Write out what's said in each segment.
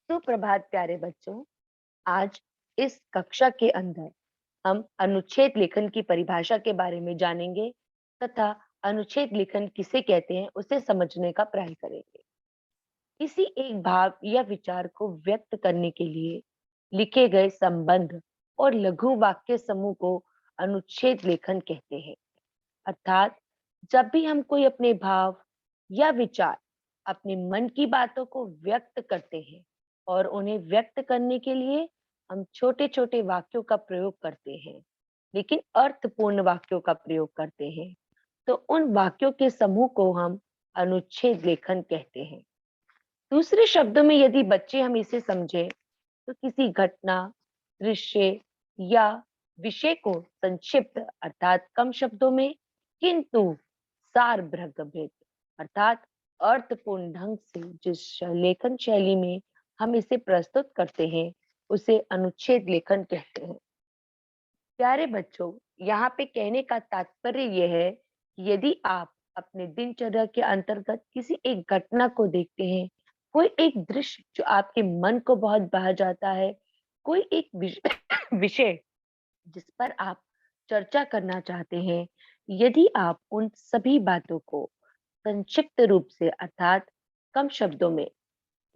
सुप्रभात प्यारे बच्चों। आज इस कक्षा के अंदर हम अनुच्छेद लेखन की परिभाषा के बारे में जानेंगे तथा अनुच्छेद लेखन किसे कहते हैं उसे समझने का प्रयास करेंगे। किसी एक भाव या विचार को व्यक्त करने के लिए लिखे गए संबंध और लघु वाक्य समूह को अनुच्छेद लेखन कहते हैं। अर्थात जब भी हम कोई अपने भाव या विचार, अपने मन की बातों को व्यक्त करते हैं और उन्हें व्यक्त करने के लिए हम छोटे छोटे वाक्यों का प्रयोग करते हैं, लेकिन अर्थपूर्ण वाक्यों का प्रयोग करते हैं, तो उन वाक्यों के समूह को हम अनुच्छेद लेखन कहते हैं। दूसरे शब्दों में यदि बच्चे हम इसे समझें तो किसी घटना, दृश्य या विषय को संक्षिप्त अर्थात कम शब्दों में किंतु सारभृत अर्थात अर्थपूर्ण ढंग से जिस लेखन शैली में हम इसे प्रस्तुत करते हैं उसे अनुच्छेद लेखन कहते हैं। प्यारे बच्चों, यहाँ पे कहने का तात्पर्य यह है कि यदि आप अपने दिनचर्या के अंतर्गत किसी एक घटना को देखते हैं, कोई एक दृश्य जो आपके मन को बहुत भा जाता है, कोई एक विषय जिस पर आप चर्चा करना चाहते हैं, यदि आप उन सभी बातों को संक्षिप्त रूप से अर्थात कम शब्दों में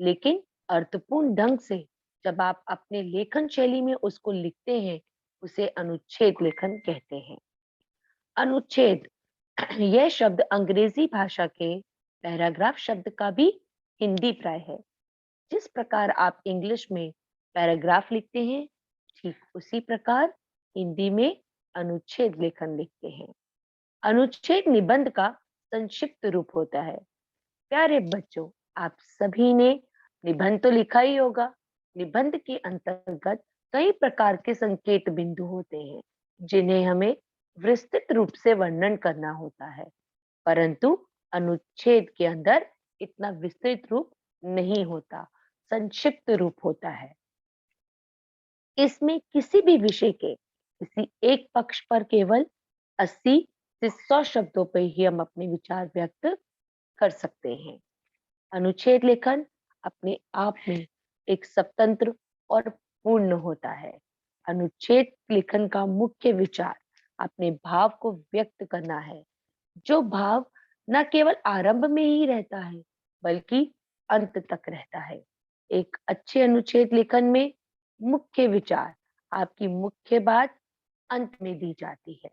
लेकिन अर्थपूर्ण ढंग से जब आप अपने लेखन शैली में उसको लिखते हैं, उसे अनुच्छेद लेखन कहते हैं। अनुच्छेद यह शब्द अंग्रेजी भाषा के पैराग्राफ शब्द का भी हिंदी प्राय है। जिस प्रकार आप इंग्लिश में पैराग्राफ लिखते हैं, ठीक उसी प्रकार हिंदी में अनुच्छेद लेखन लिखते हैं। अनुच्छेद निबंध का संक्षिप्त रूप होता है। प्यारे बच्चों, आप सभी ने निबंध तो लिखा ही होगा। निबंध के अंतर्गत कई प्रकार के संकेत बिंदु होते हैं जिन्हें हमें विस्तृत रूप से वर्णन करना होता है, परंतु अनुच्छेद के अंदर इतना विस्तृत रूप नहीं होता, संक्षिप्त रूप होता है। इसमें किसी भी विषय के किसी एक पक्ष पर केवल 80 से 100 शब्दों पर ही हम अपने विचार व्यक्त कर सकते हैं। अनुच्छेद लेखन अपने आप में एक स्वतंत्र और पूर्ण होता है। अनुच्छेद लेखन का मुख्य विचार अपने भाव को व्यक्त करना है, जो भाव न केवल आरंभ में ही रहता है बल्कि अंत तक रहता है। एक अच्छे अनुच्छेद लेखन में मुख्य विचार, आपकी मुख्य बात अंत में दी जाती है।